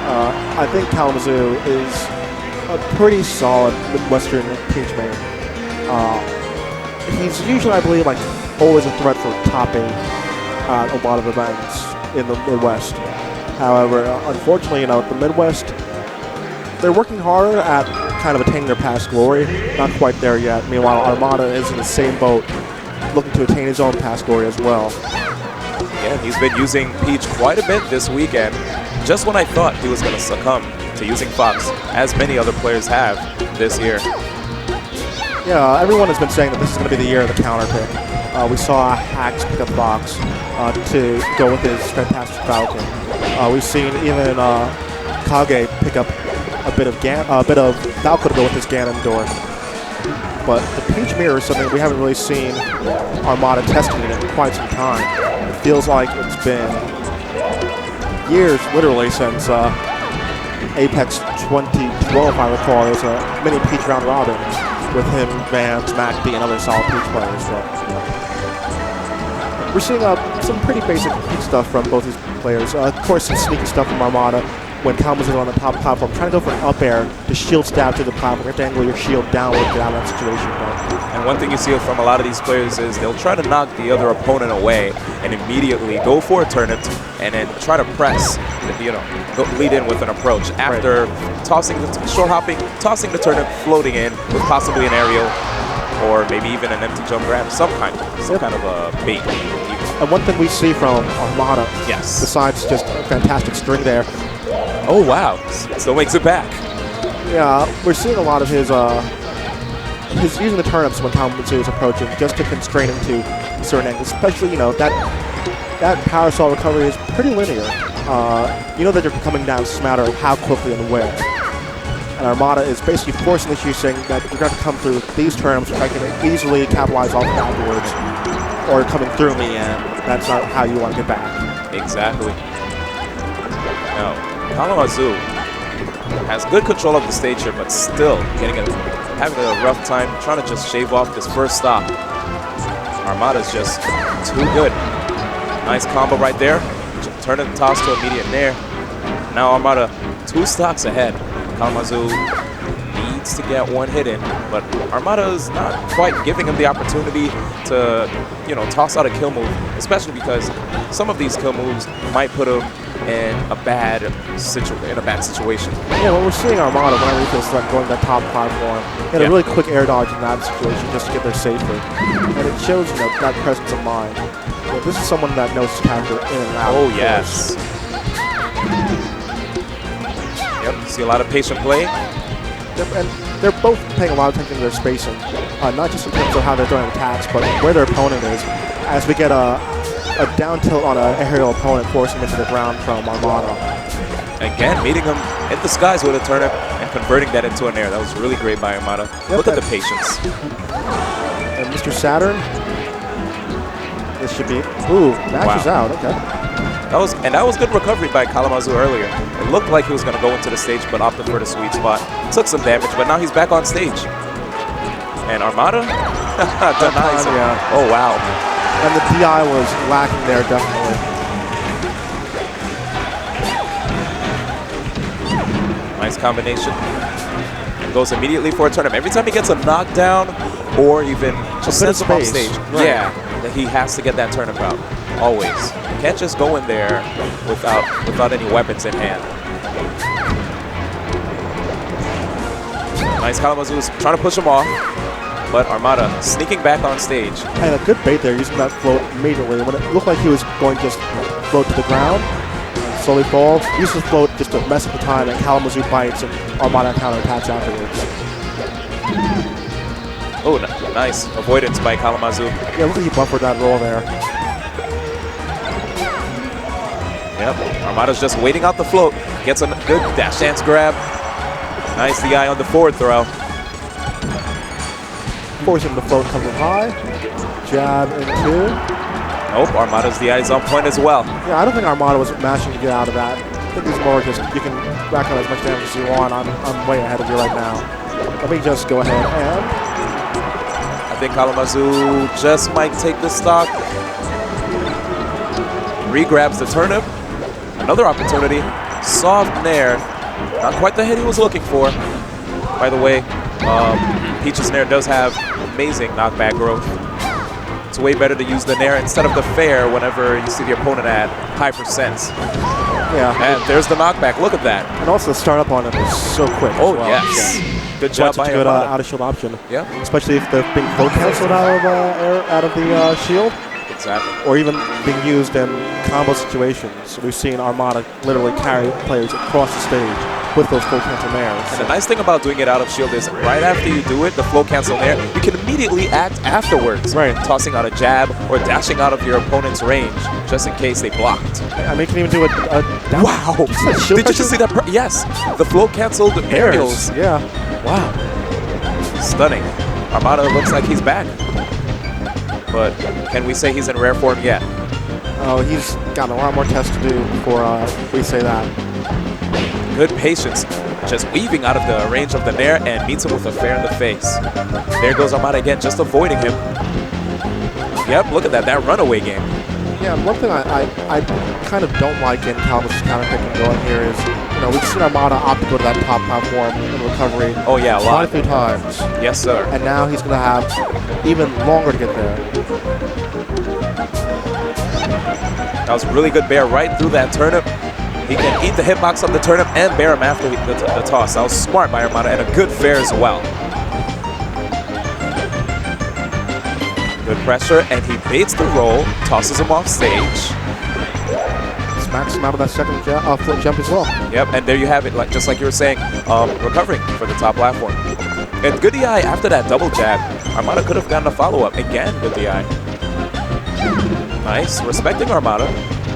I think Kalamazhu is a pretty solid Midwestern peach main. He's usually, I believe, like always a threat for topping at a lot of events in the Midwest. However, unfortunately, the Midwest, they're working harder at kind of attaining their past glory. Not quite there yet. Meanwhile, Armada is in the same boat, looking to attain his own past glory as well. Yeah, he's been using Peach quite a bit this weekend. Just when I thought he was going to succumb to using Fox, as many other players have this year. Yeah, everyone has been saying that this is going to be the year of the counter pick. We saw Hax pick up Fox to go with his fantastic Falcon. We've seen even Kage pick up a bit of Falco to go with his Ganondorf. But the Peach Mirror is something we haven't really seen Armada testing it in quite some time. It feels like it's been years, literally, since Apex 2012, if I recall. There was a mini Peach round robin with him, Vance, MacD, and other solid Peach players. But we're seeing some pretty basic Peach stuff from both these players. Of course, some sneaky stuff from Armada when Kalamazhu is on the top platform, trying to go for an up air to shield stab to the platform. You have to angle your shield downward to get out of that situation. And one thing you see from a lot of these players is they'll try to knock the other opponent away and immediately go for a turnip and then try to press, lead in with an approach after tossing the short hopping, tossing the turnip, floating in with possibly an aerial or maybe even an empty jump grab, some kind of a bait. And one thing we see from Armada, besides just a fantastic string there. Oh wow, still makes it back. Yeah, we're seeing a lot of his using the turnips when Kalamazhu is approaching just to constrain him to certain angles. Especially, that power saw recovery is pretty linear. You know that you're coming down, it's just a matter of how quickly and where. And Armada is basically forcing the issue, saying that you're going to come through these turnips, which I can easily capitalize off afterwards, or you're coming through me, and that's not how you want to get back. Exactly. No. Kalamazhu has good control of the stage here, but still having a rough time trying to just shave off this first stop. Armada's just too good. Nice combo right there. Turn and toss to immediate nair. Now Armada 2 stocks ahead. Kalamazhu needs to get one hit in, but Armada is not quite giving him the opportunity to, toss out a kill move, especially because some of these kill moves might put him in a bad situation. Yeah, when we're seeing Armada, whenever he feels threatened going to that top platform, he had a really quick air dodge in that situation just to get there safely. And it shows, that presence of mind. This is someone that knows his character in and out. Oh, yes. Yep, see a lot of patient play. Yep, and they're both paying a lot of attention to their spacing, not just in terms of how they're doing attacks, but where their opponent is. As we get a down tilt on an aerial opponent, forcing him into the ground from Armada. Again, meeting him in the skies with a turnip and converting that into an air. That was really great by Armada. Yep, look at the patience. And Mr. Saturn, this should be, matches out, okay. That was good recovery by Kalamazhu earlier. It looked like he was going to go into the stage, but opted for the sweet spot. Took some damage, but now he's back on stage. And Armada denies him. Yeah. Oh, wow. And the DI was lacking there, definitely. Nice combination. And goes immediately for a turnip. Every time he gets a knockdown or even just sends him off stage, that he has to get that turnip out. Always. You can't just go in there without any weapons in hand. Nice Kalamazhu's trying to push him off. But Armada sneaking back on stage. And a good bait there, using that float immediately. When it looked like he was going to just float to the ground, slowly fall, uses the float just to mess up the time, and Kalamazhu bites, and Armada counterattacks afterwards. Oh, nice avoidance by Kalamazhu. Yeah, look at he buffered that roll there. Yep, Armada's just waiting out the float. Gets a good dash dance grab. Nice DI on the forward throw. Forcing the float comes high. Jab into. Nope, Armada's DI is on point as well. Yeah, I don't think Armada was mashing to get out of that. I think he's more just, you can rack on as much damage as you want. I'm way ahead of you right now. Let me just go ahead and. I think Kalamazhu just might take the stock. Re-grabs the turnip. Another opportunity. Soft nair. Not quite the hit he was looking for. By the way, Peach's nair does have amazing knockback growth. It's way better to use the nair instead of the fair whenever you see the opponent at high percents. Yeah. And there's the knockback. Look at that. And also the startup on it is so quick. Oh, as well. yes. Yeah. Good job by Such a good Armada. out of shield option. Yeah. Especially if they're being full canceled out of the shield. Exactly. Or even being used in combo situations. We've seen Armada literally carry players across the stage with those full cancel nairs. And the nice thing about doing it out of shield is right after you do it, the flow cancel nair, you can immediately act afterwards. Right. Tossing out a jab or dashing out of your opponent's range just in case they blocked. I mean, you can even do a Wow. shield Did you just see that? Yes. The flow canceled aerials. Yeah. Wow. Stunning. Armada looks like he's back. But can we say he's in rare form yet? Oh, he's got a lot more tests to do before we say that. Good patience. Just weaving out of the range of the nair and meets him with a fair in the face. There goes Armada again, just avoiding him. Yep, look at that. That runaway game. Yeah, one thing I kind of don't like in Kalamazhu's counter picking going here is, you know, we've seen Armada opt to go to that top platform in recovery. Oh yeah, a lot. Quite a few times. Yes, sir. And now he's going to have even longer to get there. That was a really good bear right through that turnip. He can eat the hitbox of the turnip and bear him after the toss. That was smart by Armada and a good fair as well. Good pressure, and he baits the roll, tosses him off stage. Smacks him out of that second flip jump as well. Yep, and there you have it, like just like you were saying, recovering for the top platform. And good DI after that double jab. Armada could have gotten a follow-up. Again, good DI. Nice, respecting Armada.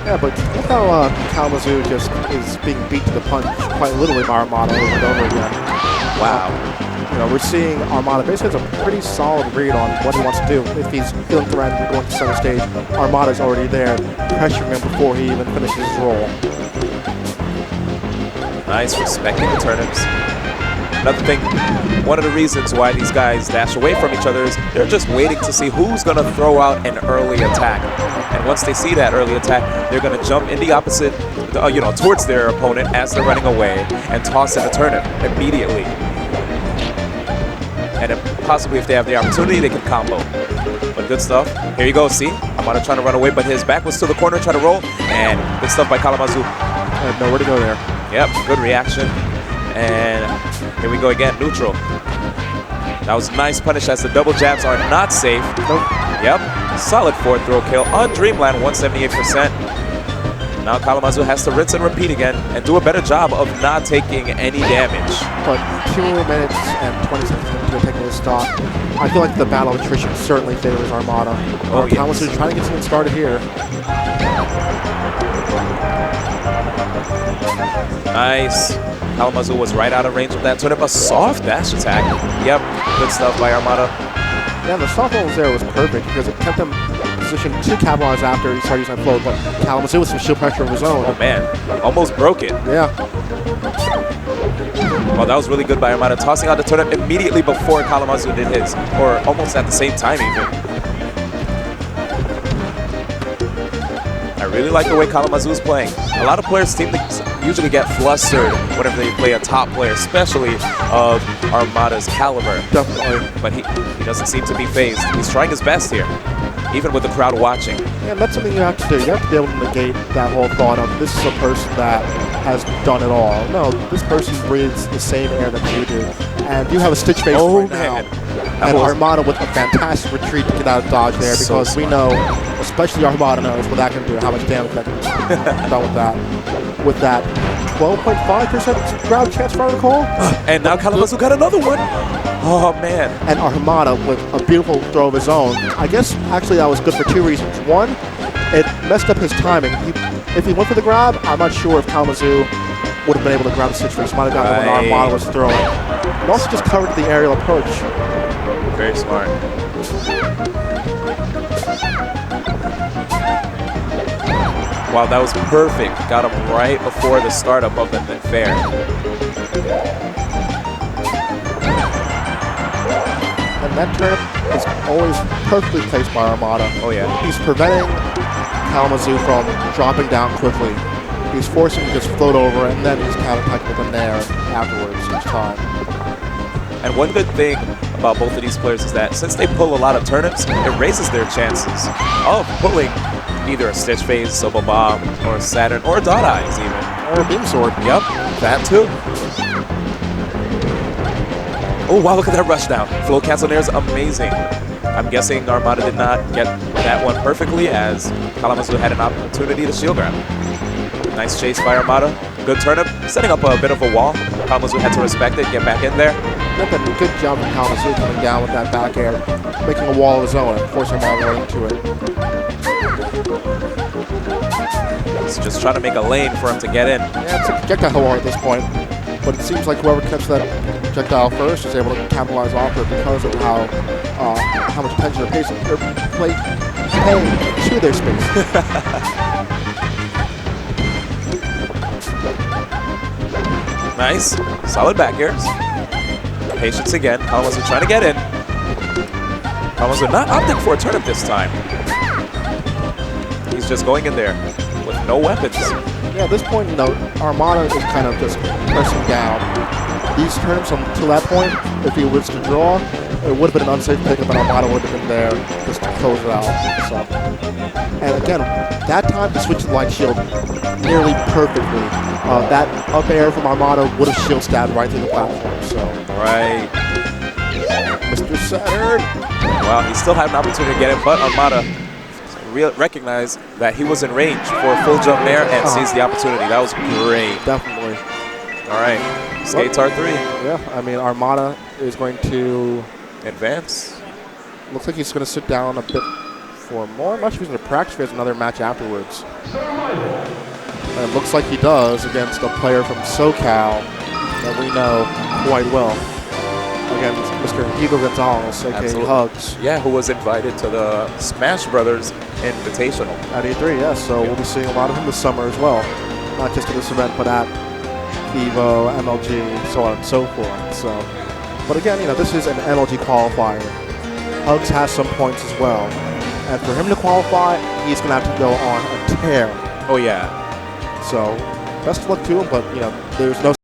Yeah, but look how Kalamazhu just is being beat to the punch quite literally by Armada over and over again. Wow. You know, we're seeing Armada basically has a pretty solid read on what he wants to do. If he's feeling threatened and going to center stage, Armada's already there, pressuring him before he even finishes his roll. Nice, respecting the turnips. Another thing, one of the reasons why these guys dash away from each other is they're just waiting to see who's going to throw out an early attack. And once they see that early attack, they're going to jump in the opposite, towards their opponent as they're running away and toss in a turnip immediately. And if, possibly if they have the opportunity, they can combo. But good stuff. Here you go, see? Armada trying to run away, but his back was to the corner, trying to roll. And good stuff by Kalamazhu. Had nowhere to go there. Yep, good reaction. And here we go again, neutral. That was a nice punish as the double jabs are not safe. Nope. Yep, solid fourth throw kill on Dreamland, 178%. Now Kalamazhu has to rinse and repeat again and do a better job of not taking any damage. But 2 minutes and 20 seconds into taking this stock, I feel like the battle of attrition certainly favors Armada. Oh, yes. Kalamazhu trying to get something started here. Nice. Kalamazhu was right out of range of that turnip. A soft dash attack. Yep, good stuff by Armada. Yeah, the soft roll was there was perfect because it kept him in position to capitalize after he started using that flow. But Kalamazhu with some shield pressure of his own. Oh man, almost broke it. Yeah. Well, that was really good by Armada, tossing out the turnip immediately before Kalamazhu did his, or almost at the same time even. I really like the way Kalamazhu is playing. A lot of players seem to usually get flustered whenever they play a top player, especially of Armada's caliber. Definitely. But he doesn't seem to be phased. He's trying his best here, even with the crowd watching. Yeah, and that's something you have to do. You have to be able to negate that whole thought of this is a person that has done it all. No, this person breathes the same air that you do. And you have a stitch face right now. And Armada with a fantastic retreat to get out of dodge there because we know, especially Armada knows what that can do, how much damage that can do done with that. With that 12.5% crowd chance, if I recall. And now Kalamazhu got another one. Oh, man. And Armada with a beautiful throw of his own. I guess, actually, that was good for 2 reasons. One, it messed up his timing. If he went for the grab, I'm not sure if Kalamazhu would have been able to grab the stitch face. Might have gotten the one Armada was throwing. And also just covered the aerial approach. Very smart. Wow, that was perfect. Got him right before the startup of the fair. And that turnip is always perfectly placed by Armada. Oh, yeah. He's preventing Kalamazhu from dropping down quickly. He's forcing him to just float over, and then he's counter-attacking with a nair afterwards each time. And one good thing about both of these players is that since they pull a lot of turnips, it raises their chances of pulling either a Stitch Phase, Sobo Bomb, or a Saturn, or a Dot Eyes even. Or a Beam Sword. Yep, that too. Oh wow, look at that rush down. Flow cancel nair is amazing. I'm guessing Armada did not get that one perfectly as Kalamazhu had an opportunity to shield grab. Nice chase by Armada. Good turnip, setting up a bit of a wall. Kalamazhu had to respect it, get back in there. Yep, and good job from Kalamazhu coming down with that back air, making a wall of his own and forcing Armada right into it. He's just trying to make a lane for him to get in. Yeah, it's a projectile war at this point, but it seems like whoever catches that projectile first is able to capitalize off it because of how much attention they're paying to their space. Nice, solid back airs. Patience again. Kalamazhu trying to get in. Kalamazhu not opting for a turnip this time. He's just going in there with no weapons. Yeah, at this point, you know, Armada is kind of just pressing down. These turnips until that point, if he was to draw, it would have been an unsafe pickup, and Armada would have been there just to close it out. So, and again, that time he switched to light shield nearly perfectly. That up air from Armada would have shield stabbed right through the platform. So, right. Mr. Saturn. Well, he still had an opportunity to get in, but Armada recognized that he was in range for a full jump there and seized the opportunity. That was great. Definitely. All right. SKTAR 3. Yeah, I mean, Armada is going to advance. Looks like he's going to sit down a bit for more. I'm not sure if he's going to practice if he has another match afterwards. And it looks like he does against a player from SoCal that we know quite well. Against Mr. Hugo Gonzalez, a.k.a. Hugs. Yeah, who was invited to the Smash Brothers Invitational. At E3, yes. So we'll be seeing a lot of him this summer as well. Not just at this event, but at Evo, MLG, so on and so forth. So, but again, you know, this is an MLG qualifier. Hugs has some points as well. And for him to qualify, he's going to have to go on a tear. Oh, yeah. So, best of luck to him, but, you know, there's no